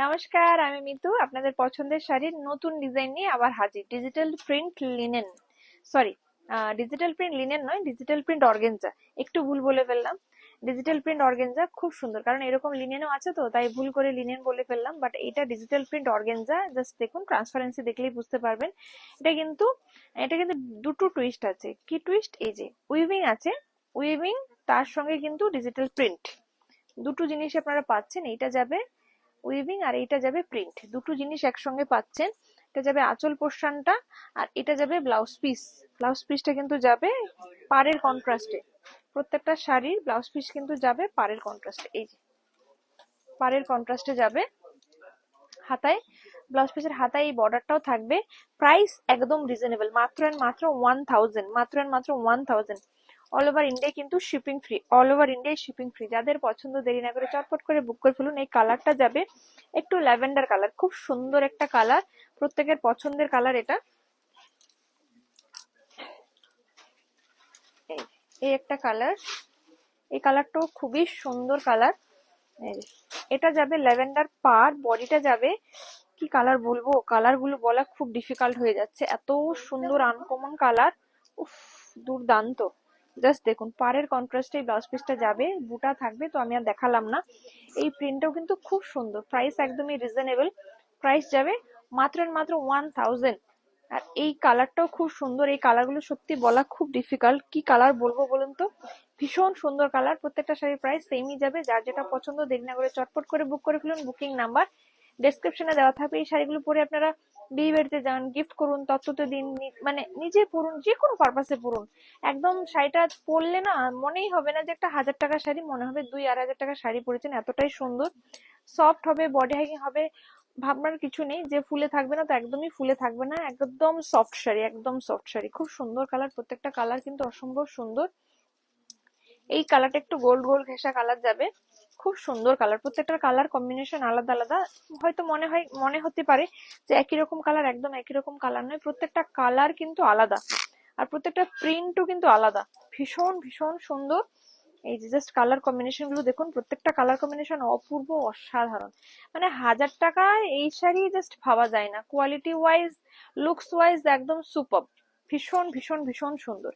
নমস্কার, আমি মিতু। আপনাদের পছন্দের শাড়ির নতুন ডিজাইন নিয়ে আবার হাজির। Digital print linen, sorry, digital print linen নয়, ডিজিটাল প্রিন্ট অর্গেনজা। একটু ভুল বলে ফেললাম। ডিজিটাল প্রিন্ট অর্গেনজা খুব সুন্দর, কারণ এরকম লিনেনও আছে তো, তাই ভুল করে লিনেন বলে ফেললাম। বাট এটা ডিজিটাল প্রিন্ট অর্গেনজা। জাস্ট দেখুন, ট্রান্সপারেন্সি দেখলেই বুঝতে পারবেন। এটা কিন্তু এটা কিন্তু দুটো টুইস্ট আছে। কি টুইস্ট? এই যে উইভিং আছে, উইভিং তার সঙ্গে কিন্তু ডিজিটাল প্রিন্ট, দুটো জিনিস আপনারা পাচ্ছেন। এইটা যাবে উইভিং আর এইটা যাবে প্রিন্ট, দুটো জিনিস একসঙ্গে পাচ্ছেন। এটা যাবে আঁচল পোর্শনটা, আর এটা যাবে ব্লাউজ পিস। ব্লাউজ পিসটা কিন্তু যাবে পাড়ের কন্ট্রাস্টে। প্রত্যেকটা শাড়ির ব্লাউজ পিস কিন্তু যাবে পাড়ের কন্ট্রাস্টে। এই যে পাড়ের কন্ট্রাস্টে যাবে। হাতায়, ব্লাউজ পিসের হাতায় এই বর্ডারটাও থাকবে। প্রাইস একদম রিজনেবল, মাত্র এন্ড মাত্র 1000, মাত্র এন্ড মাত্র 1000। অল ওভার ইন্ডিয়া কিন্তু শিপিং ফ্রি, অল ওভার ইন্ডিয়ায় শিপিং ফ্রি। যাদের পছন্দ দেরি না করে চটপট করে বুক করে ফেলুন। এই কালারটা যাবে একটু ল্যাভেন্ডার কালার, খুব সুন্দর একটা কালার, প্রত্যেকের পছন্দের কালার এটা। এই একটা কালার, এই কালারটাও খুবই সুন্দর কালার। এটা যাবে ল্যাভেন্ডার পার, বডিটা যাবে কি কালার বলবো, কালার গুলো বলা খুব ডিফিকাল্ট হয়ে যাচ্ছে, এত সুন্দর আনকমন কালার। উফ, দুর্দান্ত। জাস্ট দেখুন, পাড়ের কন্ট্রাস্টে এই ব্লাউজ পিসটা যাবে, বুটা থাকবে, তো আমি আর দেখালাম না। এই প্রিন্টটাও কিন্তু খুব সুন্দর, প্রাইস একদমই রিজনেবল। প্রাইস যাবে মাত্র মাত্র 1000। আর এই কালারটাও খুব সুন্দর। এই কালারগুলো সত্যি বলা খুব ডিফিকাল্ট, কি কালার বলবো বলুন তো। ভীষণ সুন্দর কালার। প্রত্যেকটা শাড়ির প্রাইস সেমই যাবে। যার যেটা পছন্দ দেরি না করে চটপট করে বুক করে ফেলুন। বুকিং নাম্বার ডেসক্রিপশনে দেওয়া থাকবে। এই শাড়িগুলো পরে আপনারা বিয়ে বাড়িতে যান, গিফট করুন, তত্ত্বতে দিন, মানে নিজে পরুন, যে কোনো পারপাসে পরুন। একদম শাড়িটা পরলে না মনেই হবে না যে একটা 1000 টাকার শাড়ি, মনে হবে 2-2500 টাকার শাড়ি পরেছেন, এতটাই সুন্দর। সফট হবে, বডি হাইকিং হবে, ভাবনার কিছু নেই যে ফুলে থাকবে না, তো একদমই ফুলে থাকবে না। একদম সফট শাড়ি, একদম সফট শাড়ি। খুব সুন্দর কালার, প্রত্যেকটা কালার কিন্তু অসম্ভব সুন্দর। এই কালারটা একটু গোল্ড গোল্ড ঘেঁষা কালার যাবে, খুব সুন্দর কালার। প্রত্যেকটার কালার কম্বিনেশন আলাদা আলাদা। হয়তো মনে হতে পারে যে একই রকম কালার, একদম একই রকম কালার নয়, প্রত্যেকটা কালার কিন্তু আলাদা। আর প্রত্যেকটা প্রিন্টও কিন্তু আলাদা, ভীষণ ভীষণ সুন্দর। এই যে জাস্ট কালার কম্বিনেশন গুলো দেখুন, প্রত্যেকটা কালার কম্বিনেশন অপূর্ব, অসাধারণ। মানে 1000 টাকায় এই শাড়ি জাস্ট ভাবা যায় না। কোয়ালিটি ওয়াইজ, লুকস ওয়াইজ একদম সুপার। ভীষণ ভীষণ ভীষণ সুন্দর।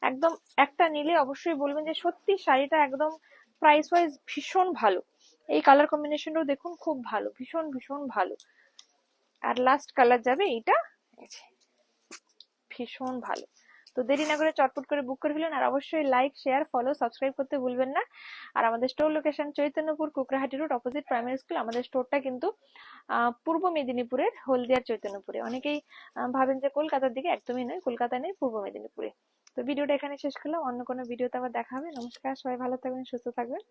একদম একটা নিলে অবশ্যই বলবেন যে সত্যি শাড়িটা একদম প্রাইস ওয়াইজ ভীষণ ভালো। এই কালার কম্বিনেশনটাও দেখুন, খুব ভালো, ভীষণ ভীষণ ভালো। আর লাস্ট কালার যাবে এইটা, ভীষণ ভালো। তো দেরি না করে চটপট করে বুক করে ফেলুন। আর অবশ্যই লাইক, শেয়ার, ফলো, সাবস্ক্রাইব করতে ভুলবেন না। আর আমাদের store location Chaitanyapur, Kukrahati road, opposite primary school. আমাদের স্টোরটা কিন্তু পূর্ব মেদিনীপুরের হলদিয়ার চৈতন্যপুরে। অনেকেই ভাবেন যে কলকাতার দিকে, একদমই নয়, কলকাতা নেই, পূর্ব মেদিনীপুরে। তো ভিডিওটা এখানে শেষ করলাম, অন্য কোনো ভিডিওতে আবার দেখা হবে। নমস্কার, সবাই ভালো থাকবেন, সুস্থ থাকবেন।